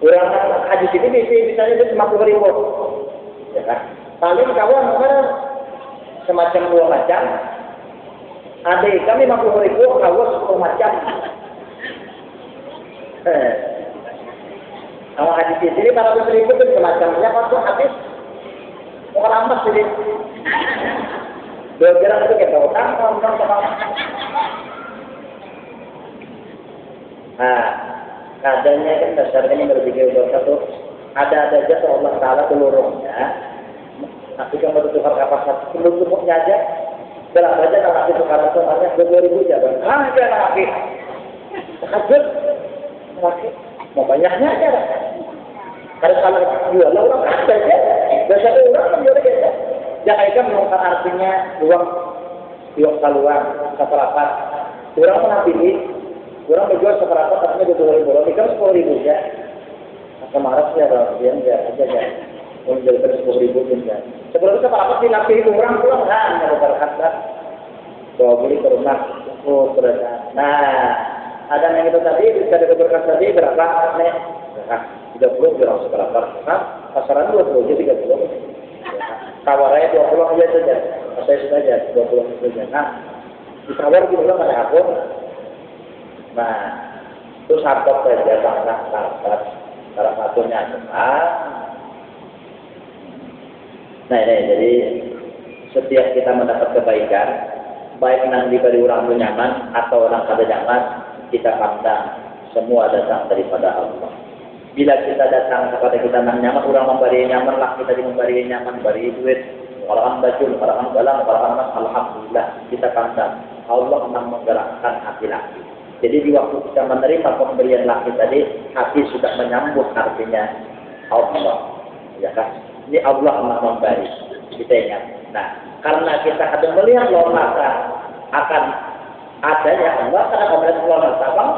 Kurang haji sini misalnya itu 50.000. Ya kan? Paling kawan semacam 2 macam. Adik kami 50.000, kawan 10 macam. Kalau hadis di sini 400.000 itu semacamnya waktu habis. Bukan amat jadi. 2 gram itu kita utang, orang sama. Nah, adanya kan dasarnya berpikir satu. Ada aja Allah Taala seluruhnya. Nanti kamu tukar kapas sebelum cukupnya aja. Jelas saja kalau nanti tukar kapas 20.000 aja. Aja lagi. Takjub. Lagi. Mau banyaknya aja. Kalau jual orang ada aja. Biasa orang kan jual aja. Jangan ikan mengungkap artinya uang keluar, kesalahan. Kurang pernah pilih, kurang menjual seberapa, katanya 20.000, roti kan 10.000 ya. Kemarin sih ada dia enggak aja ya. Menjualkan 10.000 enggak. Sebelum itu apa sih lapih kurang pulang kan kalau berkata. Bawa beli ke rumah, oh berada. Nah, ada yang itu tadi, bisa berkas tadi berapa? Nih, 30 kurang seberapa? Nah, pasaran 20 jadi 30. Tawarnya 20 aja saja. Saya sudah aja 20 saja. Nah, ditawar gitu loh ada aku. Nah, terus harga saja sangat salah satunya adalah. Nah, ini jadi setiap kita mendapat kebaikan, baik nanti dari orang itu nyaman atau orang kada nyaman, kita pandang semua datang daripada Allah. Bila kita datang kepada kita nyaman, orang memberi nyaman lah, kita memberi nyaman, beri duit, orang baju, orang galang, orang emas, alhamdulillah kita pandang Allah memang menggerakkan hati laki. Jadi di waktu kita menerima pemberian laki tadi, hati sudah menyambut artinya Allah, ya kan? Ini Allah memang memberi, kita ingat. Nah, karena kita ada melihat lawan mata akan adanya Allah, karena melihat lawan mata, bang,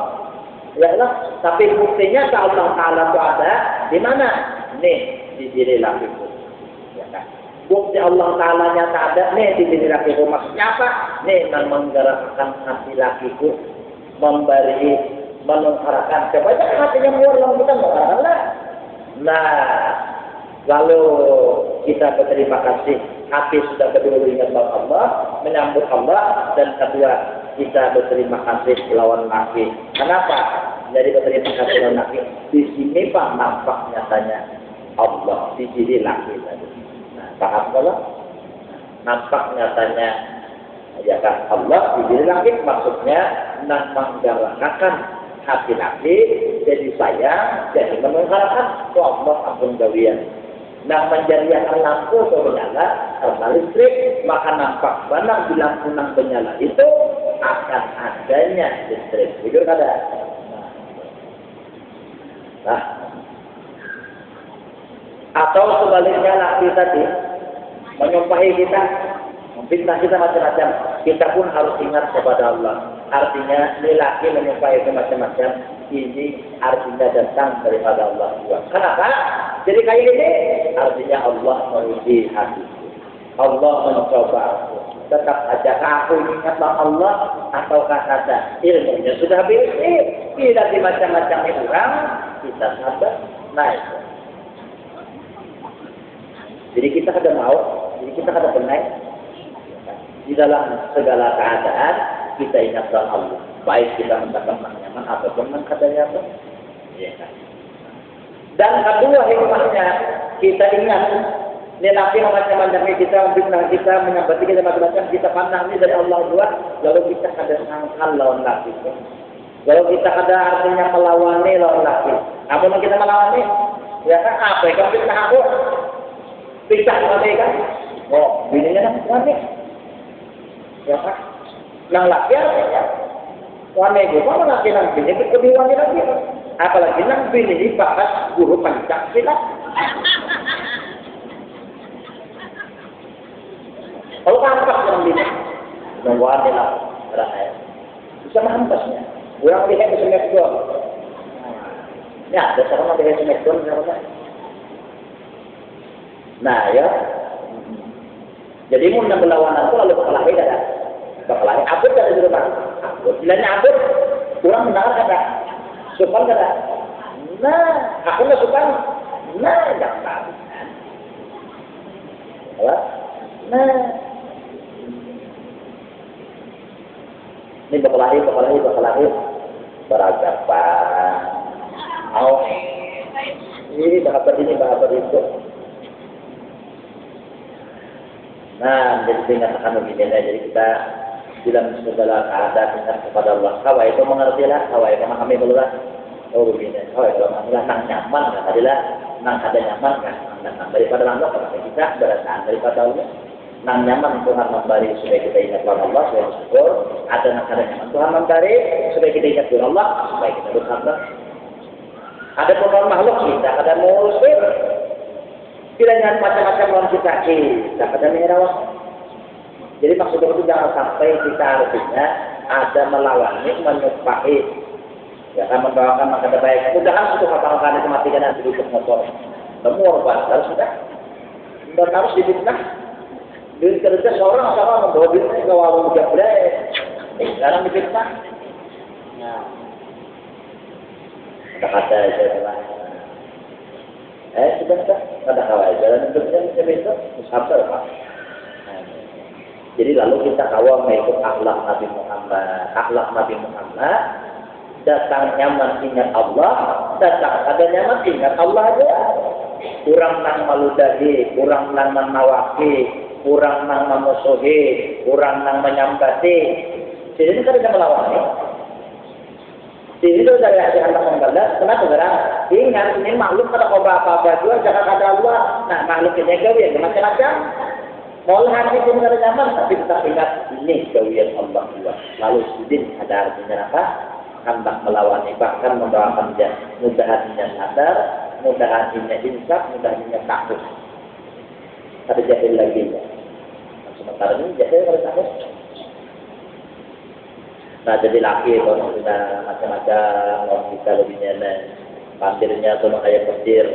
ya Allah. Tapi buktinya Allah Taala itu ada di mana? Nih di diri lakiku, ya kan? Bukti Allah Taala nya ada nih di diri lakiku. Maksudnya apa? Nih menggerakkan hati lakiku, memberi, menungkarkan. Coba aja hatinya muar kita menggerakkan lah. Nah, lalu kita berterima kasih, hati sudah kedua ingat Allah, menyambut Allah, dan kedua kita berterima kasih lawan laki. Kenapa? Jadi berterima kasih lawan laki. Di sini Pak nampak nyatanya Allah di diri laki tadi. Nah, paham kalau? Nampak nyatanya ya kan Allah di diri laki, maksudnya menggerakkan hati laki jadi sayang, jadi menungkarkan ke Allah ampun gawian. Nah, menjadikan lampu atau menyala karena listrik, maka nampak benar di lampu nang menyala itu akan adanya listrik. Jujur kada? Nah, atau sebaliknya laki tadi menyumpahi kita, memfitnah kita macam-macam, kita pun harus ingat kepada Allah. Artinya, ini laki menyumpahi itu macam-macam, ini artinya datang daripada Allah juga. Kenapa? Jadi kayak ini, artinya Allah menguji hati. Allah mencoba aku. Tetap aja aku ingatlah Allah ataukah kata ilmunya sudah bersih. Tidak di macam-macam orang, kita sabar. Nah, itu. Jadi kita kada mau, jadi kita kada benar. Di dalam segala keadaan, kita ingatlah Allah. Baik kita mendapatkan nyaman ataupun kada nyaman. Ya kan? Dan kedua hikmahnya, kita ingat ini laki macam-macam kita, memfitnah kita, menyambati kita macam-macam, kita pandang ini dari Allah juga, lalu kita kada sangkal lawan laki. Lalu kita kada artinya melawani lawan laki. Namun kita melawani, ya kan apa? Kalau fitnah aku, fitnah lagi kan? Oh, bininya nak wanita, ya kan? Nang laki artinya wanita juga, mana laki nang bini itu lebih wanita lagi. Apalagi nang bini ini bahas guru Pancasila. Kalau kampas yang bini, nungguan dia lah, rasanya bisa menghempasnya. Orang lihat bisa mekdon. Ya, ada orang lihat bisa mekdon, nah ya. Jadi mau nang berlawanan itu lalu berkelahi dah, berkelahi. Abud ada di rumah. Abud, bilangnya abud, kurang mendengar kata. Sukan kata, nah, aku nggak suka, nah, jangan, nah, ini berkelahi, beragapan, oh, ini bahabat itu, nah, jadi dinyatakan begini, jadi kita dalam segala keadaan ingat kepada Allah. Hawa itu mengertilah, hawa itu memahami berulah. Oh begini, hawa kalau masalah nang nyaman, kan adalah nang ada nyaman kan, nang daripada Allah kepada kita berasal daripada Allah. Nang nyaman Tuhan memberi supaya kita ingat kepada Allah, supaya bersyukur. Ada nang ada nyaman Tuhan memberi supaya kita ingat kepada Allah, supaya kita bersabar. Ada pun makhluk kita, ada musuh. Kiranya macam-macam orang kita ada merawat. Jadi maksudnya itu jangan sampai kita harus ingat ada melawani, menyumpahi, ya kan mendoakan maka terbaik. Mudahan untuk kata-kata kematian yang hidup motor. Semua orang harus sudah, dan harus difitnah. Duit kerja seorang sama membawa duitnya ke warung jablay, sekarang difitnah. Nah, kata-kata saya lah. Sebentar, ada kawai jalan untuknya besok, sampai apa? Jadi lalu kita kawal mengikut akhlak Nabi Muhammad. Akhlak Nabi Muhammad, datangnya mengingat Allah, datang adanya mengingat Allah aja. Kurang nang maludahi, kurang nang menawaki, kurang nang memusuhi, kurang nang menyambati. Jadi ini kan ada melawan. Jadi itu dari hati anak membalas, kenapa sekarang? Ingat, ini makhluk kada kau apa-apa juga, jangan kata Allah. Nah, makhluk ini gawe macam-macam. Malah hati pun kada nyaman, tapi tetap ingat ini gawean Allah juga. Lalu sidin ada artinya apa? Hendak melawani, bahkan mendoakan dia. Mudah hatinya sadar, mudah hatinya insaf, mudah hatinya takut. Ada jahil lagi ya. Sementara ini jahil kalau takut. Nah jadi laki kalau sudah macam-macam, orang kita lebih nyeneng. Pantirnya tuh kayak petir,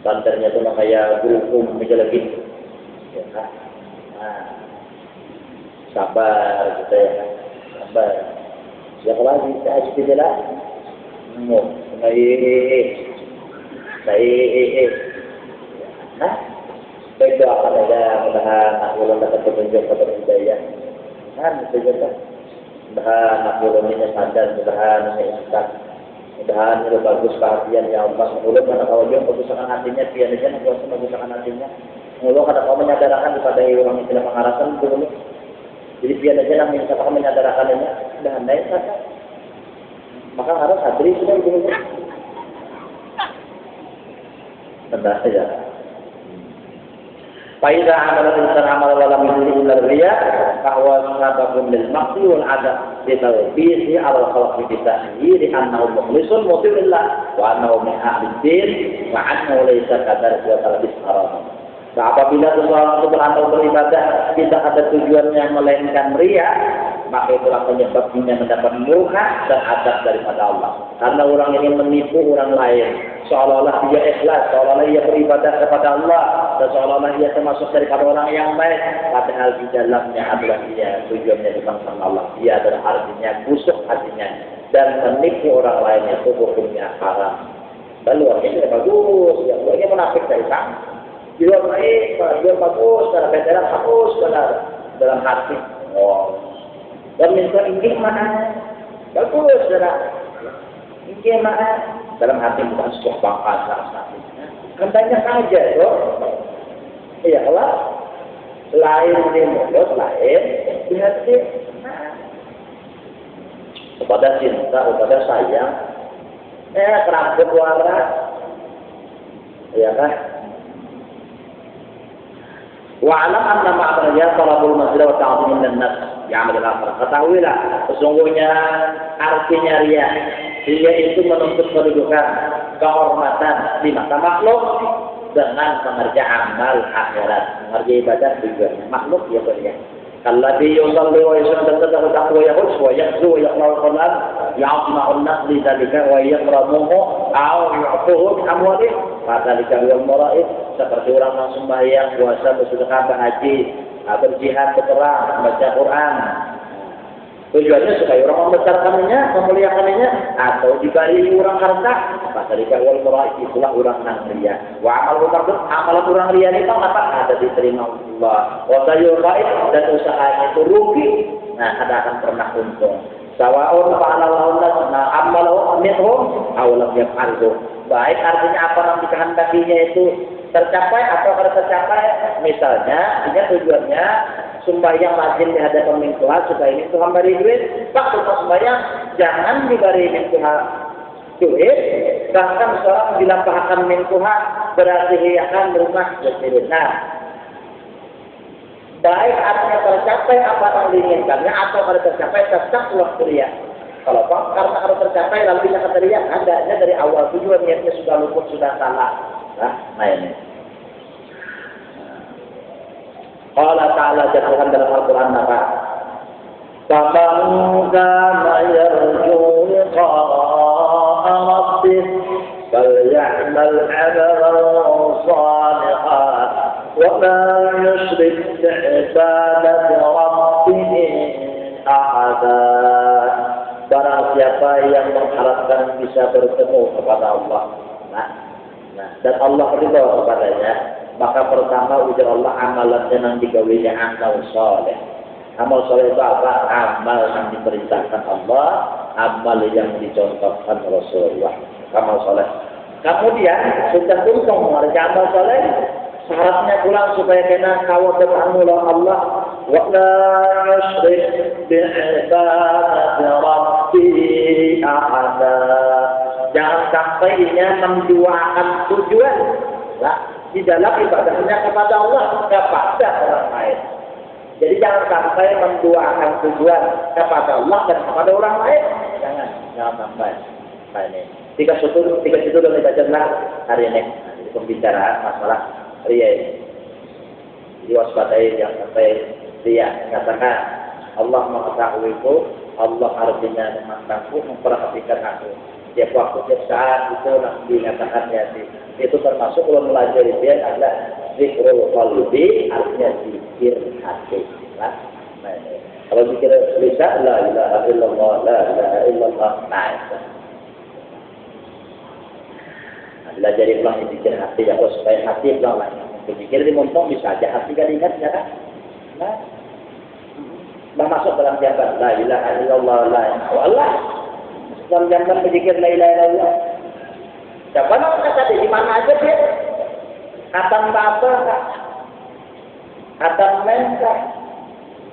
pantirnya tuh kayak gurung meja lagi. Ya kan? Nah, sabar kita ya kan, sabar. Siapa lagi? Saya jadi lah. Mau, baik. Nah, baik doakan aja mudahan aku dapat petunjuk kepada hidayah. Kan itu juga. Mudahan aku ini sadar, mudahan ini insaf, mudahan ini bagus perhatian ya Allah. Mudah karena kau jauh bagusakan hatinya, biar aja nak kuasa bagusakan hatinya. Mudah karena kau menyadarkan kepada orang yang tidak mengarasan dulu. Jadi biar aja nak minta kau menyadarkannya, mudahan naik saja. Maka harus hadri sudah dulu. Tenang saja. Faidah amal insan amal walam yudhi illa riya bahwa sababun lil maqti wal adab bitawbihi ala khalqi bisahi li annahu mukhlisun mutilillah wa annahu min ahli din wa annahu laysa kadar wa talabis haram. Nah, apabila seseorang itu beramal beribadah tidak ada tujuannya melainkan riya, maka itulah penyebabnya mendapat murka dan adab daripada Allah. Karena orang ini menipu orang lain, seolah-olah dia ikhlas, seolah-olah ia beribadah kepada Allah, dan seolah-olah ia termasuk daripada orang yang baik. Padahal di dalamnya adalah dia tujuannya bukan sama Allah. Dia adalah artinya busuk hatinya dan menipu orang lain itu hukumnya haram. Dan luarnya tidak bagus, yang luarnya menafik dari sana. Di luar baik, di luar bagus, dalam dalam bagus, dalam hati. Oh. Dan minta ingin mana? Bagus, ingin mana? Dalam hati bukan sebuah bangka saat katanya saja, loh. Iya lah. Lain di mulut, lain di hati. Kepada cinta, kepada sayang, kerambut waras, ya kan? Wa'alam anna ma'amalnya talabul mazlah wa ta'zimin dan nas ya'amal al-akhirah. Ketahuilah sesungguhnya artinya riya. Riya itu menuntut kedudukan, kehormatan di mata makhluk dengan mengerjakan amal akhirat, mengerjakan ibadah tujuannya makhluk ya beriya. Kalladhi yusalli wa yusalli taqwa wa yahus wa yahzu wa yaqra'u al-Qur'an ya'tma'u an-nas li dhalika wa yaqramuhu aw yu'tuhu min amwalih fadzalika huwa al-mura'id. Seperti orang yang sembahyang, puasa, bersedekah, berhaji, berjihad, berperang, baca Quran. Tujuannya supaya orang membesarkannya, memuliakannya, atau diberi orang harta. Fadzalika huwa al-mura'id, itulah orang yang riya. Wa amal orang riya itu apa? Ada diterima Allah. Wa sayyu'id dan usahanya itu rugi. Nah, ada akan pernah untung. Sawa'un fa'alallahu nasna amalahu minhum aw lam yaf'alhu. Baik artinya apa yang dikehendakinya itu tercapai atau tidak tercapai. Misalnya, ini tujuannya sembahyang rajin di hadapan mingkuah supaya ini Tuhan beri duit. Pak, untuk sembahyang jangan diberi mingkuah duit, bahkan seorang dilampahkan mingkuah berarti hiakan rumah jadi. Nah, baik artinya tercapai apa yang diinginkannya atau kalau tercapai tetap waktu dia. Kalau karena harus tercapai lalu dia kata dia adanya dari awal tujuan niatnya sudah luput sudah salah. Nah ini. Allah Ta'ala jatuhkan dalam Al-Quran apa? فمن كان يرجو لقاء ربه فليعمل عملا صالحا ولا يشرك بعبادة ربه أحدا. Barang siapa yang mengharapkan bisa bertemu kepada Allah, dan Allah ridha kepadanya, maka pertama ujar Allah amalan yang digawinya amal soleh. Amal soleh itu apa? Amal yang diperintahkan Allah, amal yang dicontohkan Rasulullah. Amal soleh. Kemudian sudah untung mengerjakan amal soleh, syaratnya pulang supaya kena kawat bertemu Allah. Wa la yusyrik bi'ibadati rabbih ahada. Jangan sampai dia menduakan tujuan di dalam ibadahnya kepada Allah kepada orang lain. Jadi jangan sampai menduakan tujuan kepada Allah dan kepada orang lain. Jangan sampai. Ini tiga situ sudah kita jelas hari ini. Pembicaraan masalah riya. Diwaspadai yang sampai riya. Katakan Allah mengetahuiku, Allah artinya memandangku, memperhatikan aku. Tiap waktu, tiap saat itu dinyatakan hati. Itu termasuk kalau melajari dia adalah zikrul qalbi, artinya zikir hati. Nah, kalau zikir lisan, la ilaha illallah, la ilaha illallah. Belajar pulang zikir hati ya, supaya hati pulang lagi. Zikir di mumpung bisa aja hati kan ingat ya kan? Nah, masuk dalam jabat la ilaha illallah, la ilaha illallah. Dalam jantan berzikir la ilaha illallah. Siapa nak kata di mana aja dia? Katan apa kak? Katan menka.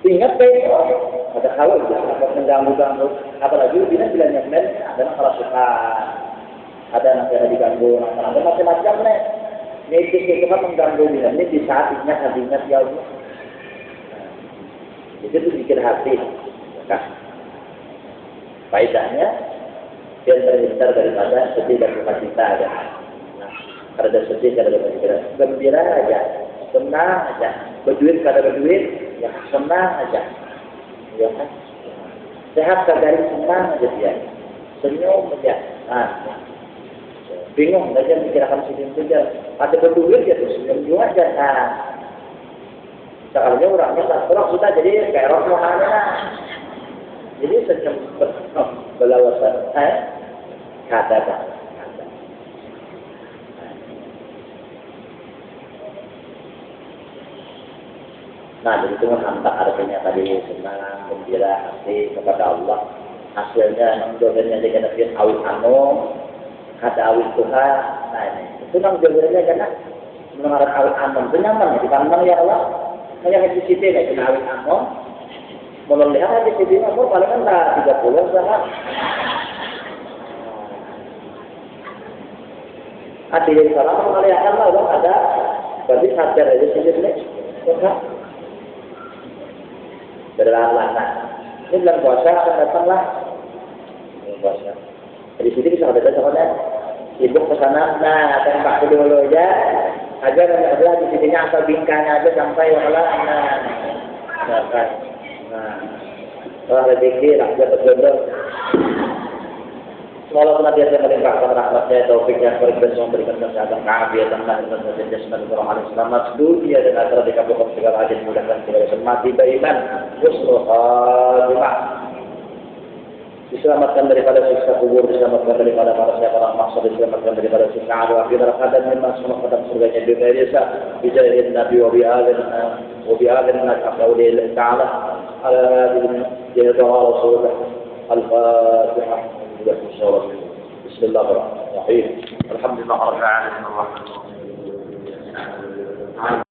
Ingat besok. Ada kalau tidak mengganggu-ganggu. Apalagi bilangnya men ada nak kerasukan, ada nak yang diganggu, ada macam-macam nih. Itu kan mengganggu dia. Ini di saat ingat hatinya ya Allah. Itu berzikir hati. Nah, faedahnya dia terhindar daripada sedih dan duka cita aja. Nah, ada sedih, ada duka cita. Gembira aja, senang aja. Berduit, kada berduit, ya senang aja. Ya kan? Sehat kadari senang aja dia. Senyum aja. Nah, bingung aja mikir akan senyum saja. Ada berduit ya terus senyum juga aja. Nah, sekarangnya orangnya tak terus sudah jadi kayak roh rohanya. Jadi senyum belawasan, kata. Nah, jadi itu menghantar artinya tadi senang, gembira, hati kepada Allah. Hasilnya nangjodohnya dia kena awit anu, kata awit Tuhan. Nah ini, itu nangjodohnya kena mendengar awit anu, itu nyaman ya, dipandang ya Allah. Hanya ke CCTV nggak kena awit anu. Mau lihat aja di sini, umur paling kan 30 sama. Ada yang salah mengaliakan lah, bang ada. Berarti sadar aja sendiri nih, enggak. Berlana. Ini bulan puasa akan datang lah. Puasa. Di sini bisa ada soalnya. Sibuk ke sana, nah tembak dulu aja. Aja kan di sininya asal bingkanya aja sampai walau nah kan. Nah, kalau rezeki rakyat terjodoh. Semoga senantiasa melimpahkan rahmatnya, taufiknya, berkesempatan memberikan kesehatan, keafiatan, dan jasmani rohani selamat dunia dan akhirat dikabulkan segala hajat, dimudahkan segala semati beriman, husnul khatimah. Diselamatkan daripada siksa kubur, diselamatkan daripada para maksud, diselamatkan daripada siksa adu akhir dan memang semua kadang surganya dunia desa bijahirin nabi wa bi'adhin al-aqawli ta'ala ala jihad Rasulullah al-Fatihah. بسم الله الرحمن الرحيم الحمد لله رب العالمين الرحمن الرحيم